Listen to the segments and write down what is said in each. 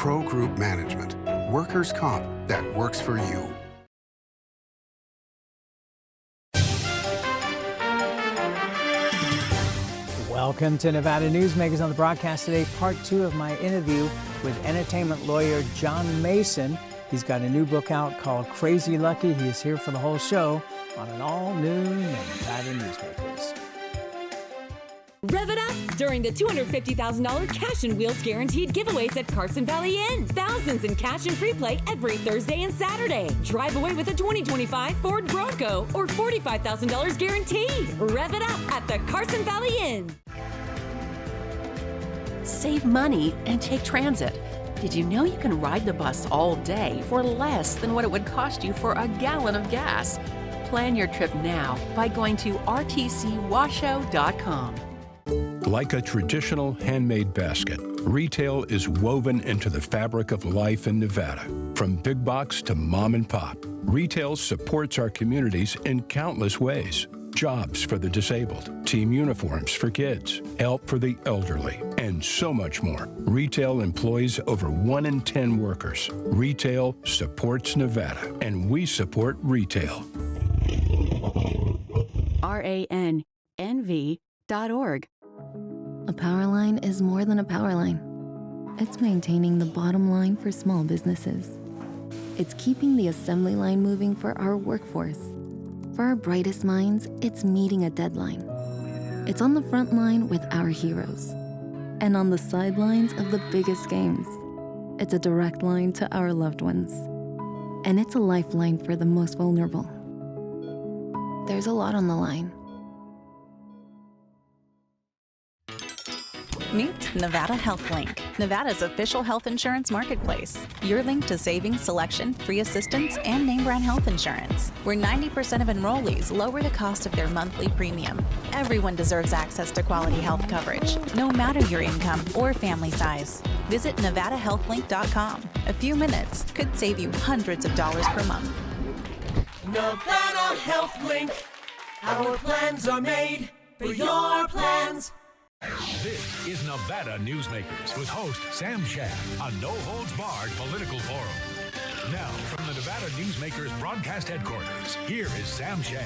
Pro Group Management. Workers' comp that works for you. Welcome to Nevada Newsmakers on the broadcast today, part 2 of my interview with entertainment lawyer John Mason. He's got a new book out called Crazy Lucky. He is here for the whole show on an all-new Nevada Newsmakers. Rev it up during the $250,000 Cash and Wheels Guaranteed giveaways at Carson Valley Inn. Thousands in cash and free play every Thursday and Saturday. Drive away with a 2025 Ford Bronco or $45,000 guaranteed. Rev it up at the Carson Valley Inn. Save money and take transit. Did you know you can ride the bus all day for less than what it would cost you for a gallon of gas? Plan your trip now by going to rtcwashoe.com. Like a traditional handmade basket, retail is woven into the fabric of life in Nevada. From big box to mom and pop, retail supports our communities in countless ways. Jobs for the disabled, team uniforms for kids, help for the elderly, and so much more. Retail employs over 1 in 10 workers. Retail supports Nevada, and we support retail. RANNV.org. A power line is more than a power line. It's maintaining the bottom line for small businesses. It's keeping the assembly line moving for our workforce. For our brightest minds, it's meeting a deadline. It's on the front line with our heroes. And on the sidelines of the biggest games. It's a direct line to our loved ones. And it's a lifeline for the most vulnerable. There's a lot on the line. Meet Nevada Health Link, Nevada's official health insurance marketplace. Your link to savings, selection, free assistance, and name brand health insurance, where 90% of enrollees lower the cost of their monthly premium. Everyone deserves access to quality health coverage, no matter your income or family size. Visit NevadaHealthLink.com. A few minutes could save you hundreds of dollars per month. Nevada Health Link. Our plans are made for your plans. This is Nevada Newsmakers with host Sam Shad, a no-holds-barred political forum. Now, from the Nevada Newsmakers broadcast headquarters, here is Sam Shad.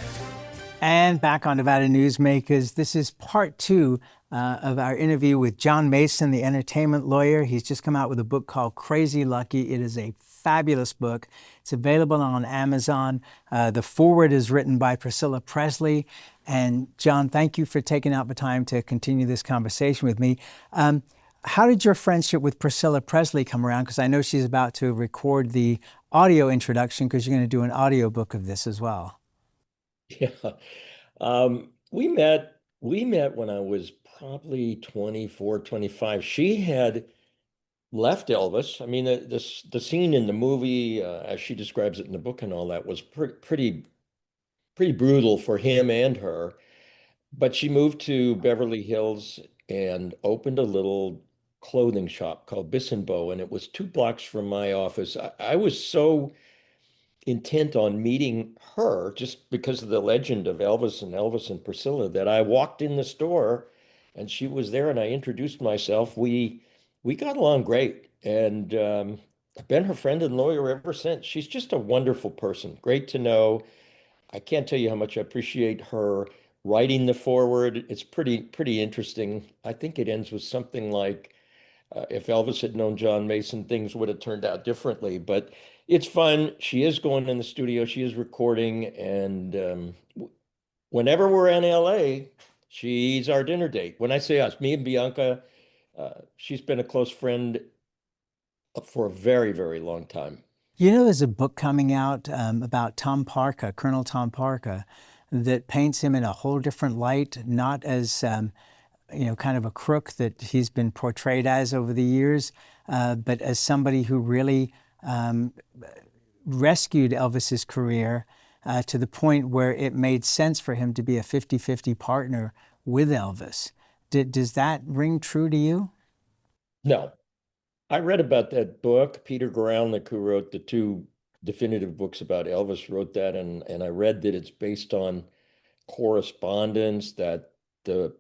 And back on Nevada Newsmakers, this is part 2 of our interview with John Mason, the entertainment lawyer. He's just come out with a book called Crazy Lucky. It is a fabulous book. It's available on Amazon. The foreword is written by Priscilla Presley. And John, thank you for taking out the time to continue this conversation with me. How did your friendship with Priscilla Presley come around? Because I know she's about to record the audio introduction because you're going to do an audio book of this as well. Yeah. We met when I was probably 24, 25. She had left Elvis. I mean, the scene in the movie, as she describes it in the book and all that, was pretty brutal for him and her. But she moved to Beverly Hills and opened a little clothing shop called Biss & Bow, and it was 2 blocks from my office. I was so intent on meeting her just because of the legend of Elvis and Priscilla that I walked in the store and she was there and I introduced myself. We got along great, and I've been her friend and lawyer ever since. She's just a wonderful person. Great to know. I can't tell you how much I appreciate her writing the foreword. It's pretty interesting. I think it ends with something like, if Elvis had known John Mason, things would have turned out differently. But it's fun. She is going in the studio. She is recording. And whenever we're in LA, she's our dinner date. When I say us, me and Bianca, she's been a close friend for a very, very long time. You know, there's a book coming out about Tom Parker, Colonel Tom Parker, that paints him in a whole different light, not as, kind of a crook that he's been portrayed as over the years, but as somebody who really rescued Elvis's career to the point where it made sense for him to be a 50-50 partner with Elvis. Does that ring true to you? No. I read about that book. Peter Guralnick, who wrote the 2 definitive books about Elvis, wrote that, and I read that it's based on correspondence that the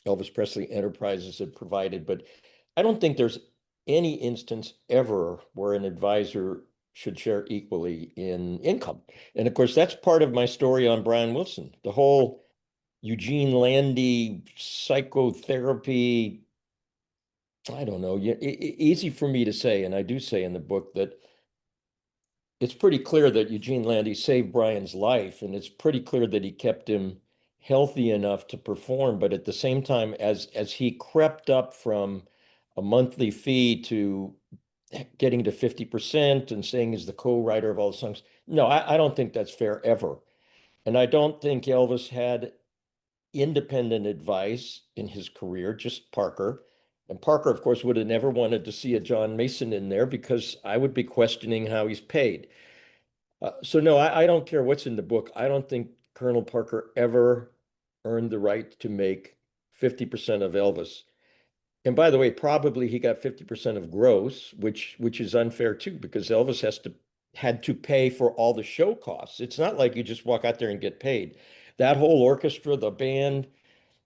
Elvis Presley Enterprises had provided. But I don't think there's any instance ever where an advisor should share equally in income. And of course, that's part of my story on Brian Wilson. The whole Eugene Landy psychotherapy, I don't know, easy for me to say, and I do say in the book that it's pretty clear that Eugene Landy saved Brian's life, and it's pretty clear that he kept him healthy enough to perform. But at the same time, as he crept up from a monthly fee to getting to 50% and saying he's the co-writer of all the songs, no, I don't think that's fair ever. And I don't think Elvis had independent advice in his career, just Parker. And Parker, of course, would have never wanted to see a John Mason in there because I would be questioning how he's paid. So no, I don't care what's in the book. I don't think Colonel Parker ever earned the right to make 50% of Elvis. And by the way, probably he got 50% of gross, which is unfair too, because Elvis had to pay for all the show costs. It's not like you just walk out there and get paid. That whole orchestra, the band,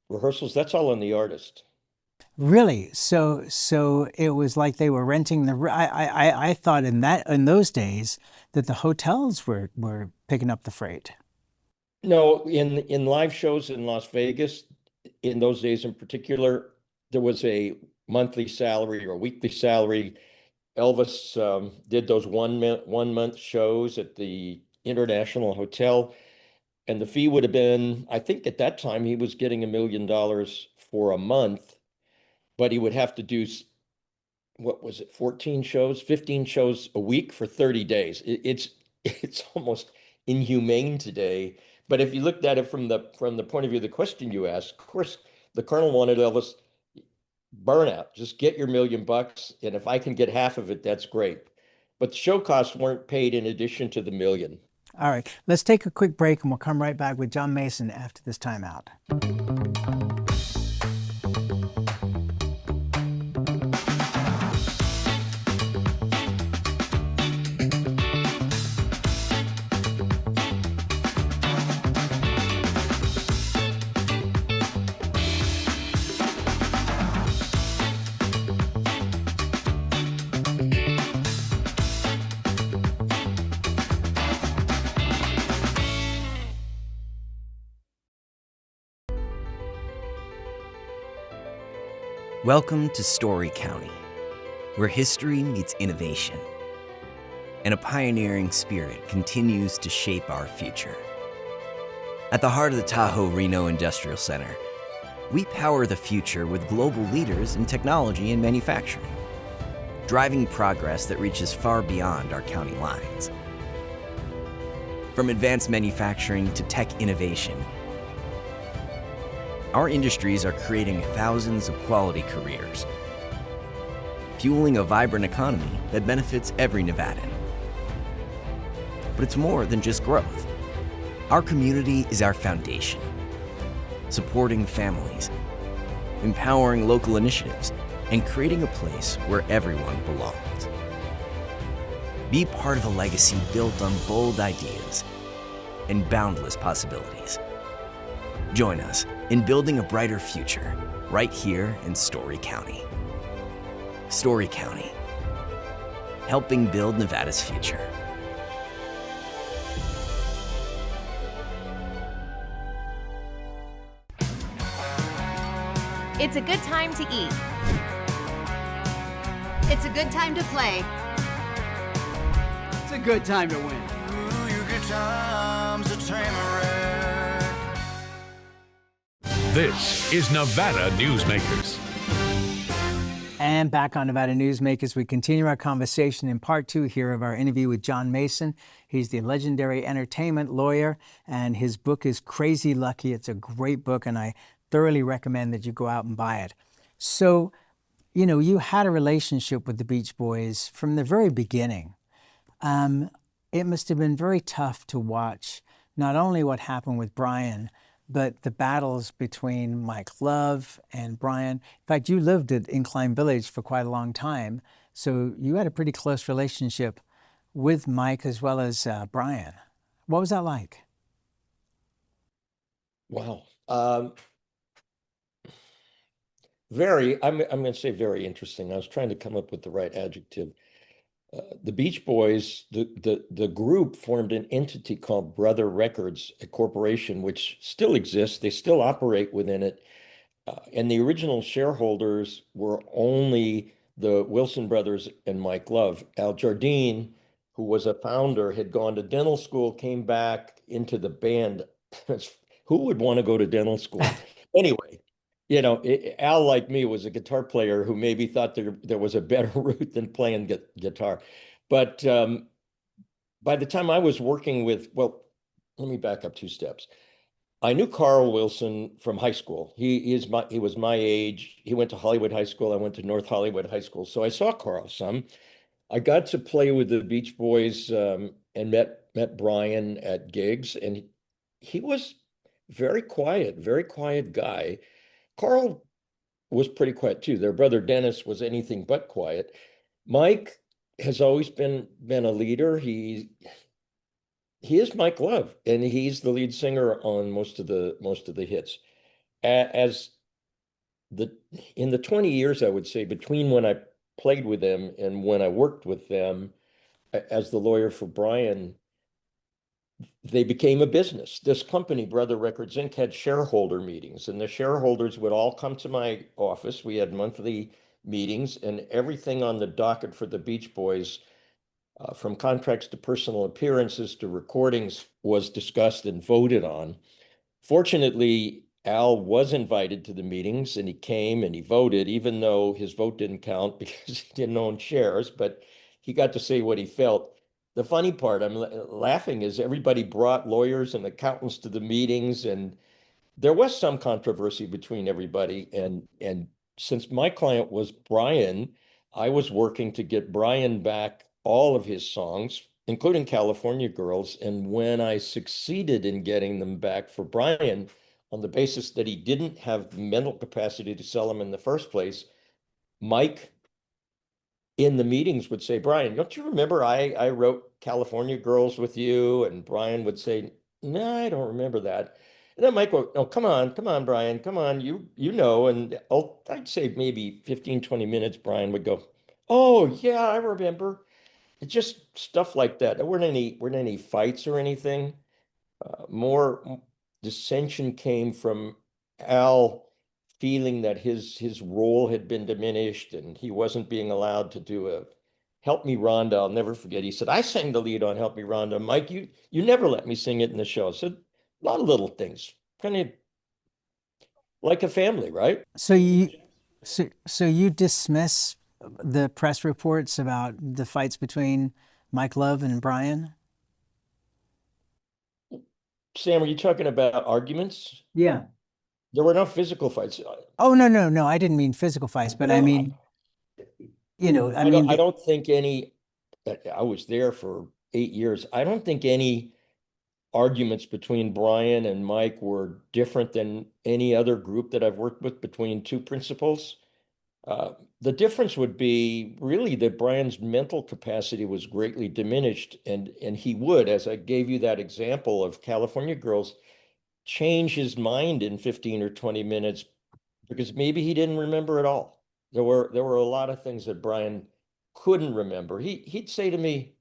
rehearsals, that's all on the artist. Really? So it was like they were renting the. I thought in those days that the hotels were picking up the freight. No, in live shows in Las Vegas, in those days in particular, there was a monthly salary or weekly salary. Elvis did those 1 month shows at the International Hotel, and the fee would have been, I think at that time he was getting $1 million for a month, but he would have to do, what was it, 14 shows, 15 shows a week for 30 days. It's almost inhumane today. But if you looked at it from the point of view of the question you asked, of course, the Colonel wanted Elvis burnout. Just get your $1 million, and if I can get half of it, that's great. But the show costs weren't paid in addition to the $1 million. All right, let's take a quick break, and we'll come right back with John Mason after this timeout. Welcome to Story County, where history meets innovation, and a pioneering spirit continues to shape our future. At the heart of the Tahoe Reno Industrial Center, we power the future with global leaders in technology and manufacturing, driving progress that reaches far beyond our county lines. From advanced manufacturing to tech innovation, our industries are creating thousands of quality careers, fueling a vibrant economy that benefits every Nevadan. But it's more than just growth. Our community is our foundation, supporting families, empowering local initiatives, and creating a place where everyone belongs. Be part of a legacy built on bold ideas and boundless possibilities. Join us in building a brighter future right here in Story County. Story County, helping build Nevada's future. It's a good time to eat. It's a good time to play. It's a good time to win. Ooh, your good times at Tamarack. This is Nevada Newsmakers. And back on Nevada Newsmakers, we continue our conversation in part 2 here of our interview with John Mason. He's the legendary entertainment lawyer, and his book is Crazy Lucky. It's a great book, and I thoroughly recommend that you go out and buy it. So, you know, you had a relationship with the Beach Boys from the very beginning. It must have been very tough to watch not only what happened with Brian, but the battles between Mike Love and Brian. In fact, you lived at Incline Village for quite a long time, so you had a pretty close relationship with Mike as well as Brian. What was that like? Wow. I'm going to say very interesting. I was trying to come up with the right adjective. The Beach Boys, the group formed an entity called Brother Records, a corporation which still exists. They still operate within it. And the original shareholders were only the Wilson brothers and Mike Love. Al Jardine, who was a founder, had gone to dental school, came back into the band. Who would want to go to dental school? Anyway, Al, like me, was a guitar player who maybe thought there was a better route than playing guitar. But by the time I was working with, well, let me back up two steps. I knew Carl Wilson from high school. He was my age. He went to Hollywood High School. I went to North Hollywood High School. So I saw Carl some. I got to play with the Beach Boys and met Brian at gigs, and he was very quiet guy. Carl was pretty quiet too. Their brother Dennis was anything but quiet. Mike has always been a leader. He is Mike Love, and he's the lead singer on most of the hits. As the in the 20 years, I would say, between when I played with them and when I worked with them as the lawyer for Brian, they became a business. This company, Brother Records Inc., had shareholder meetings, and the shareholders would all come to my office. We had monthly meetings, and everything on the docket for the Beach Boys, from contracts to personal appearances to recordings, was discussed and voted on. Fortunately, Al was invited to the meetings and he came and he voted, even though his vote didn't count because he didn't own shares, but he got to say what he felt. The funny part, I'm laughing, is everybody brought lawyers and accountants to the meetings, and there was some controversy between everybody. And since my client was Brian, I was working to get Brian back all of his songs, including California Girls. And when I succeeded in getting them back for Brian, on the basis that he didn't have the mental capacity to sell them in the first place, Mike in the meetings would say, Brian, don't you remember I wrote California Girls with you? And Brian would say, no, I don't remember that. And then Mike would, oh, come on, Brian, come on, you know. And I'd say maybe 15, 20 minutes, Brian would go, oh, yeah, I remember. It's just stuff like that. There weren't any fights or anything. More dissension came from Al feeling that his role had been diminished and he wasn't being allowed to do a Help Me Rhonda. I'll never forget. He said, I sang the lead on Help Me Rhonda. Mike, you never let me sing it in the show. So a lot of little things, kind of like a family, right? So you dismiss the press reports about the fights between Mike Love and Brian? Sam, are you talking about arguments? Yeah. There were no physical fights. Oh, no. I didn't mean physical fights, but I mean, I don't think any, I was there for 8 years. I don't think any arguments between Brian and Mike were different than any other group that I've worked with between two principals. The difference would be really that Brian's mental capacity was greatly diminished, and he would, as I gave you that example of California Girls, change his mind in 15 or 20 minutes because maybe he didn't remember at all. There were a lot of things that Brian couldn't remember. He'd say to me,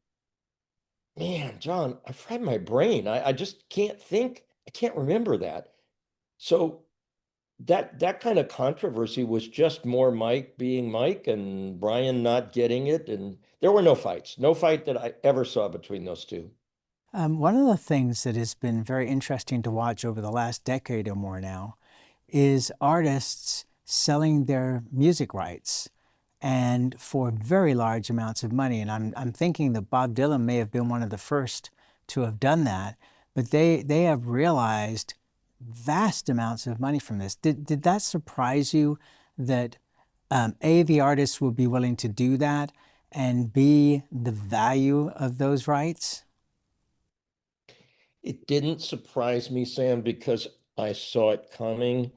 man, John, I've fried my brain. I just can't think. I can't remember that. So that kind of controversy was just more Mike being Mike and Brian not getting it. And there were no fights, no fight that I ever saw between those two. One of the things that has been very interesting to watch over the last decade or more now is artists selling their music rights and for very large amounts of money. And I'm thinking that Bob Dylan may have been one of the first to have done that, but they have realized vast amounts of money from this. Did that surprise you that A, the artists will be willing to do that, and B, the value of those rights? It didn't surprise me, Sam, because I saw it coming.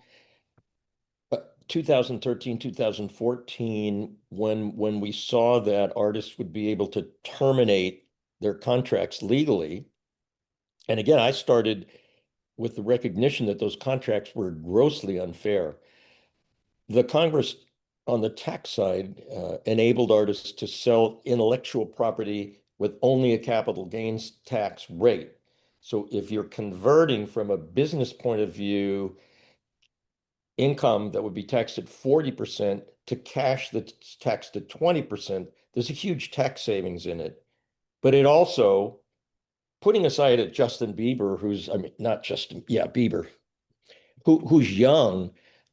2013, 2014, when we saw that artists would be able to terminate their contracts legally. And again, I started with the recognition that those contracts were grossly unfair. the Congress on the tax side enabled artists to sell intellectual property with only a capital gains tax rate. So if you're converting from a business point of view, income that would be taxed at 40% to cash that's taxed at 20%, there's a huge tax savings in it. But it also, putting aside at Justin Bieber, who's, I mean, not Justin, yeah, Bieber, who's young,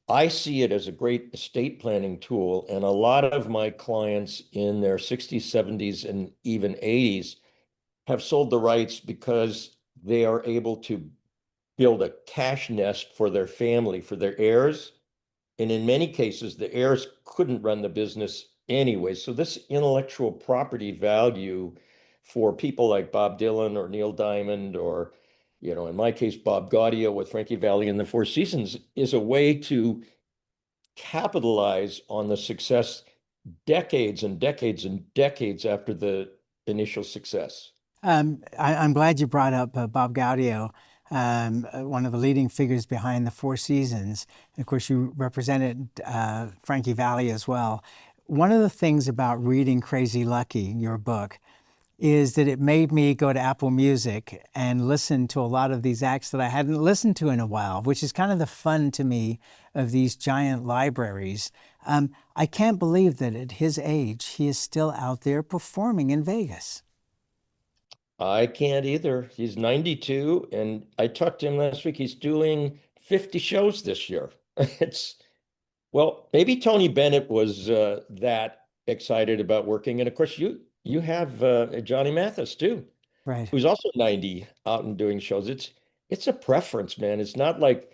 I see it as a great estate planning tool. And a lot of my clients in their 60s, 70s, and even 80s have sold the rights because they are able to build a cash nest for their family, for their heirs. And in many cases, the heirs couldn't run the business anyway. So this intellectual property value for people like Bob Dylan or Neil Diamond or, you know, in my case, Bob Gaudio with Frankie Valli and the Four Seasons is a way to capitalize on the success decades and decades and decades after the initial success. I'm glad you brought up Bob Gaudio, one of the leading figures behind the Four Seasons. And of course, you represented Frankie Valli as well. One of the things about reading Crazy Lucky, your book, is that it made me go to Apple Music and listen to a lot of these acts that I hadn't listened to in a while, which is kind of the fun to me of these giant libraries. I can't believe that at his age, he is still out there performing in Vegas. I can't either. He's 92, and I talked to him last week. He's doing 50 shows this year. It's, well, maybe Tony Bennett was that excited about working. And of course, you have Johnny Mathis too, Right. who's also 90 out and doing shows. It's a preference, man. It's not like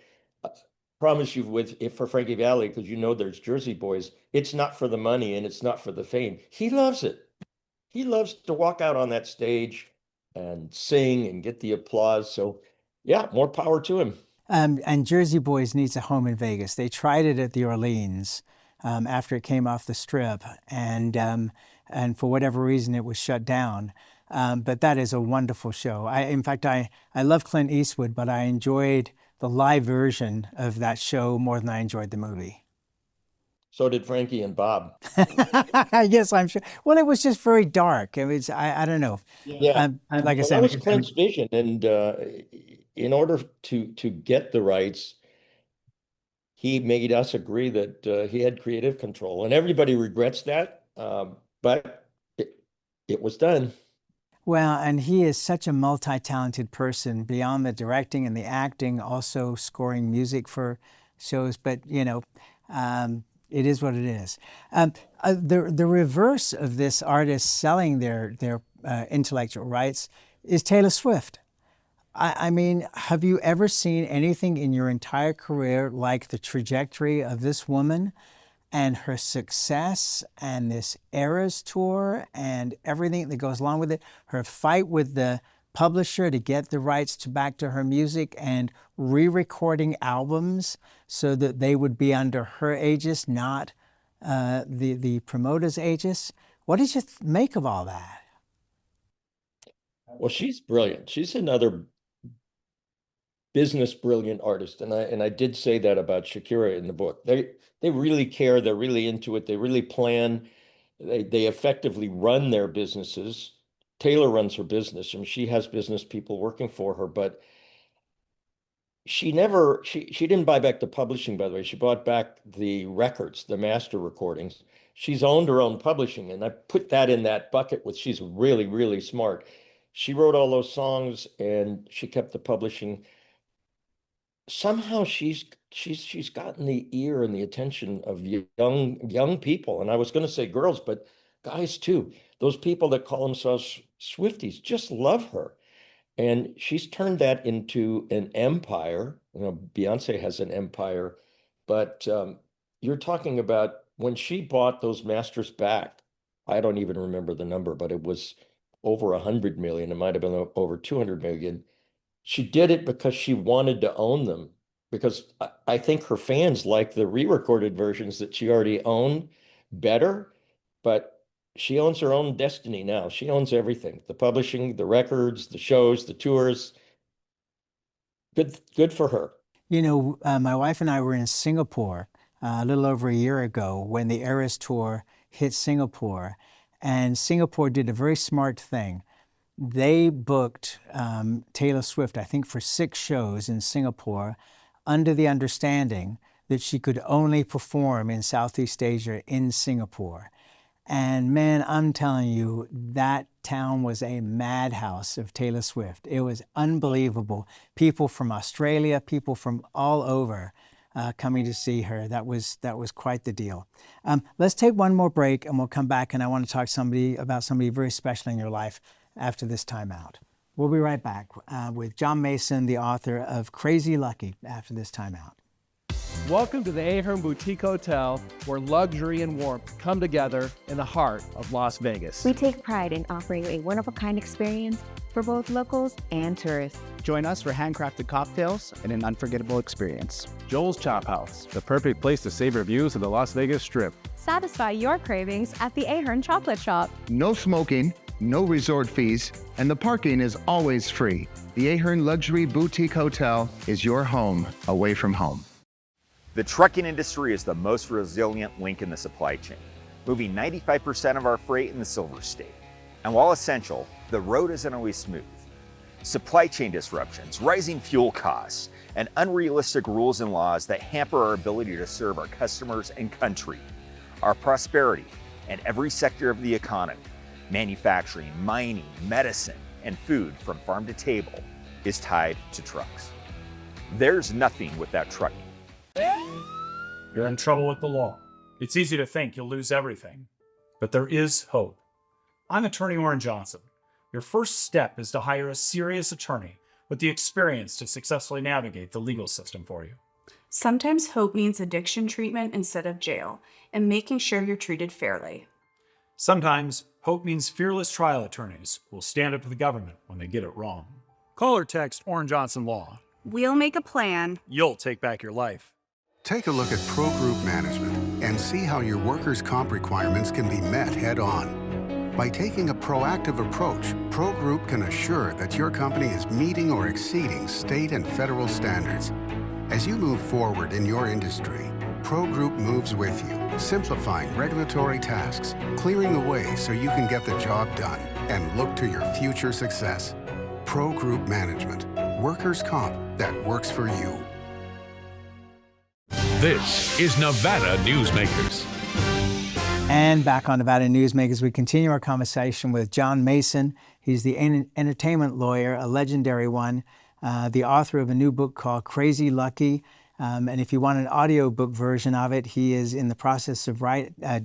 promise you with if for Frankie Valli, because you know there's Jersey Boys. It's not for the money and it's not for the fame. He loves it. He loves to walk out on that stage and sing and get the applause. So yeah, more power to him. And Jersey Boys needs a home in Vegas. They tried it at the Orleans after it came off the Strip, and for whatever reason it was shut down. But that is a wonderful show. In fact, I love Clint Eastwood, but I enjoyed the live version of that show more than I enjoyed the movie. So did Frankie and Bob. Yes, I'm sure. Well, it was just very dark. It was, I don't know. Yeah. Like I Well, said, that was Clint's vision. And in order to get the rights, he made us agree that he had creative control. And everybody regrets that, but it was done. Well, and he is such a multi-talented person beyond the directing and the acting, also scoring music for shows. But, you know, it is what it is. The reverse of this artist selling their intellectual rights is Taylor Swift. I mean, have you ever seen anything in your entire career like the trajectory of this woman and her success and this Eras tour and everything that goes along with it? Her fight with the publisher to get the rights back to her music and re-recording albums so that they would be under her aegis, not the promoter's aegis. What did you make of all that? Well, she's brilliant. She's another business brilliant artist. And I did say that about Shakira in the book. They really care, they're really into it, they really plan, they effectively run their businesses. Taylor runs her business. I mean, she has business people working for her, but she didn't buy back the publishing, by the way. She bought back the records, the master recordings. She's owned her own publishing, and I put that in that bucket with she's really, really smart. She wrote all those songs and she kept the publishing. Somehow she's gotten the ear and the attention of young people. And I was going to say girls, but guys too. Those people that call themselves Swifties just love her. And she's turned that into an empire. You know, Beyonce has an empire, but you're talking about when she bought those masters back. I don't even remember the number, but it was over 100 million. It might have been over 200 million. She did it because she wanted to own them. Because I think her fans like the re-recorded versions that she already owned better, but she owns her own destiny now. She owns everything, the publishing, the records, the shows, the tours. Good for her. You know, my wife and I were in Singapore a little over a year ago when the Eras Tour hit Singapore. And Singapore did a very smart thing. They booked Taylor Swift, I think, for 6 shows in Singapore under the understanding that she could only perform in Southeast Asia in Singapore. And man, I'm telling you, that town was a madhouse of Taylor Swift. It was unbelievable. People from Australia, people from all over coming to see her. That was quite the deal. Let's take one more break and we'll come back, and I want to talk about somebody very special in your life after this time out. We'll be right back with John Mason, the author of Crazy Lucky, after this time out. Welcome to the Ahern Boutique Hotel, where luxury and warmth come together in the heart of Las Vegas. We take pride in offering a one-of-a-kind experience for both locals and tourists. Join us for handcrafted cocktails and an unforgettable experience. Joel's Chop House, the perfect place to savor views of the Las Vegas Strip. Satisfy your cravings at the Ahern Chocolate Shop. No smoking, no resort fees, and the parking is always free. The Ahern Luxury Boutique Hotel is your home away from home. The trucking industry is the most resilient link in the supply chain, moving 95% of our freight in the Silver State. And while essential, the road isn't always smooth. Supply chain disruptions, rising fuel costs, and unrealistic rules and laws that hamper our ability to serve our customers and country. Our prosperity and every sector of the economy, manufacturing, mining, medicine, and food from farm to table, is tied to trucks. There's nothing without trucking. You're in trouble with the law. It's easy to think you'll lose everything, but there is hope. I'm Attorney Orrin Johnson. Your first step is to hire a serious attorney with the experience to successfully navigate the legal system for you. Sometimes hope means addiction treatment instead of jail, and making sure you're treated fairly. Sometimes hope means fearless trial attorneys who will stand up to the government when they get it wrong. Call or text Orrin Johnson Law. We'll make a plan. You'll take back your life. Take a look at Pro Group Management and see how your workers' comp requirements can be met head-on. By taking a proactive approach, Pro Group can assure that your company is meeting or exceeding state and federal standards. As you move forward in your industry, Pro Group moves with you, simplifying regulatory tasks, clearing the way so you can get the job done and look to your future success. Pro Group Management, workers' comp that works for you. This is Nevada Newsmakers. And back on Nevada Newsmakers, we continue our conversation with John Mason. He's the entertainment lawyer, a legendary one, the author of a new book called Crazy Lucky. And if you want an audiobook version of it, he is in the process of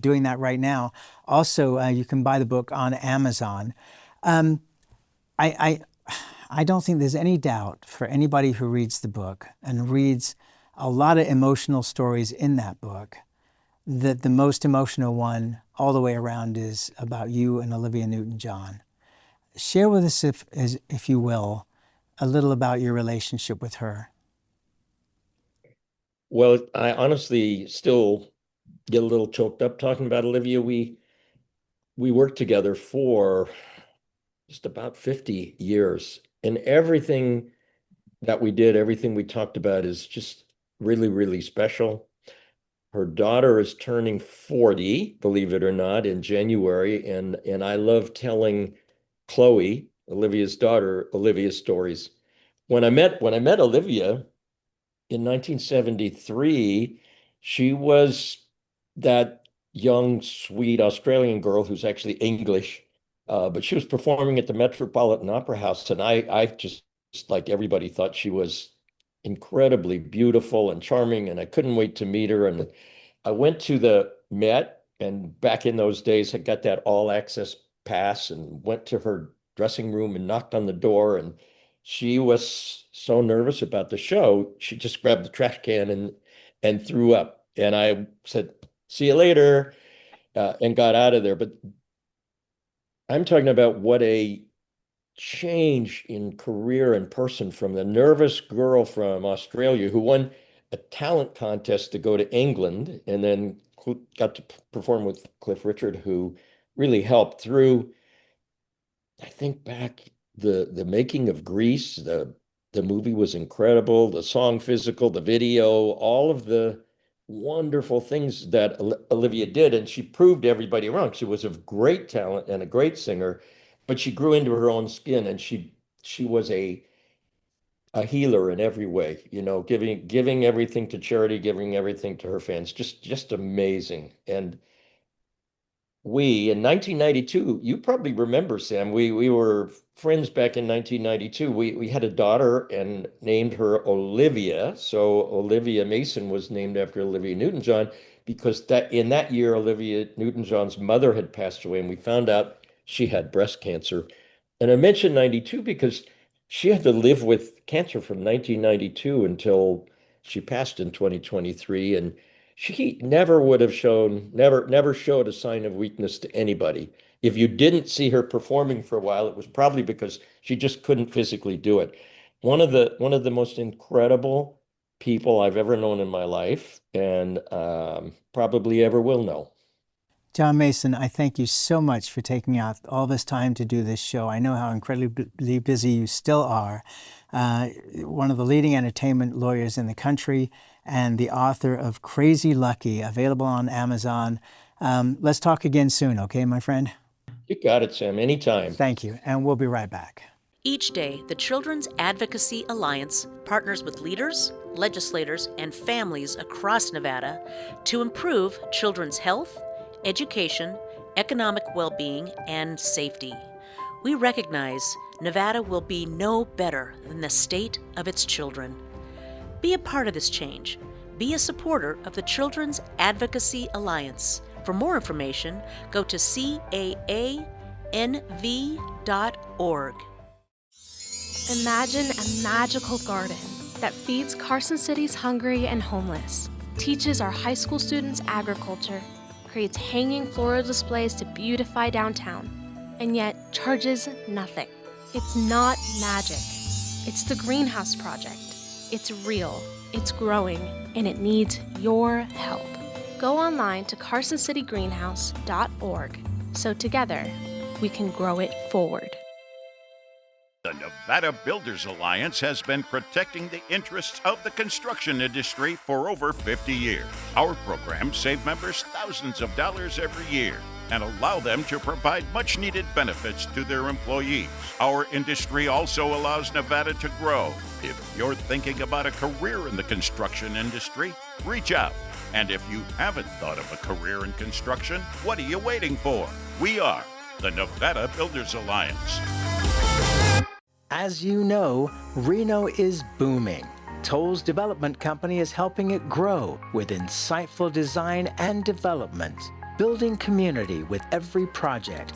doing that right now. Also, you can buy the book on Amazon. I don't think there's any doubt for anybody who reads the book and reads a lot of emotional stories in that book, that the most emotional one all the way around is about you and Olivia Newton-John. Share with us, if you will, a little about your relationship with her. Well, I honestly still get a little choked up talking about Olivia. We worked together for just about 50 years, and everything that we did, everything we talked about is just really, really special. Her daughter is turning 40, believe it or not, in January, and I love telling Chloe, Olivia's daughter, Olivia's stories. When I met Olivia in 1973, she was that young, sweet Australian girl who's actually English, but she was performing at the Metropolitan Opera House, and I just like everybody thought she was incredibly beautiful and charming, and I couldn't wait to meet her. And I went to the Met, and back in those days, I got that all-access pass and went to her dressing room and knocked on the door, and she was so nervous about the show, she just grabbed the trash can and threw up. And I said, "See you later," and got out of there. But I'm talking about what a change in career and person, from the nervous girl from Australia who won a talent contest to go to England and then got to perform with Cliff Richard, who really helped through. I think back, the making of Grease, the movie was incredible, the song Physical, the video, all of the wonderful things that Olivia did, and she proved everybody wrong. She was of great talent and a great singer, but she grew into her own skin, and she was a healer in every way, giving everything to charity, giving everything to her fans. Just amazing. And we in 1992, you probably remember, Sam, we were friends back in 1992. We had a daughter and named her Olivia. So Olivia Mason was named after Olivia Newton-John, because that in that year Olivia Newton-John's mother had passed away, and we found out she had breast cancer. And I mentioned 92 because she had to live with cancer from 1992 until she passed in 2023. And she never would have never showed a sign of weakness to anybody. If you didn't see her performing for a while, it was probably because she just couldn't physically do it. One of the most incredible people I've ever known in my life, and probably ever will know. John Mason, I thank you so much for taking out all this time to do this show. I know how incredibly busy you still are. One of the leading entertainment lawyers in the country and the author of Crazy Lucky, available on Amazon. Let's talk again soon, okay, my friend? You got it, Sam. Anytime. Thank you, and we'll be right back. Each day, the Children's Advocacy Alliance partners with leaders, legislators, and families across Nevada to improve children's health, education, economic well-being, and safety. We recognize Nevada will be no better than the state of its children. Be a part of this change. Be a supporter of the Children's Advocacy Alliance. For more information, go to caanv.org. Imagine a magical garden that feeds Carson City's hungry and homeless, teaches our high school students agriculture, creates hanging floral displays to beautify downtown, and yet charges nothing. It's not magic. It's the Greenhouse Project. It's real, it's growing, and it needs your help. Go online to carsоncitygreenhouse.org so together we can grow it forward. The Nevada Builders Alliance has been protecting the interests of the construction industry for over 50 years. Our programs save members thousands of dollars every year and allow them to provide much-needed benefits to their employees. Our industry also allows Nevada to grow. If you're thinking about a career in the construction industry, reach out. And if you haven't thought of a career in construction, what are you waiting for? We are the Nevada Builders Alliance. As you know, Reno is booming. Toll's development company is helping it grow with insightful design and development, building community with every project,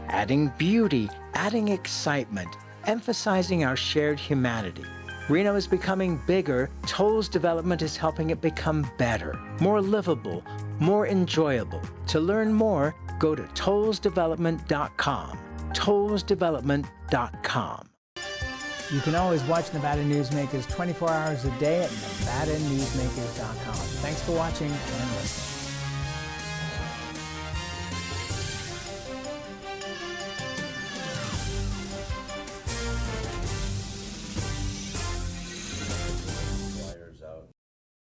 adding beauty, adding excitement, emphasizing our shared humanity. Reno is becoming bigger. Toll's development is helping it become better, more livable, more enjoyable. To learn more, go to tollsdevelopment.com. tollsdevelopment.com. You can always watch Nevada Newsmakers 24 hours a day at NevadaNewsmakers.com. Thanks for watching and listening.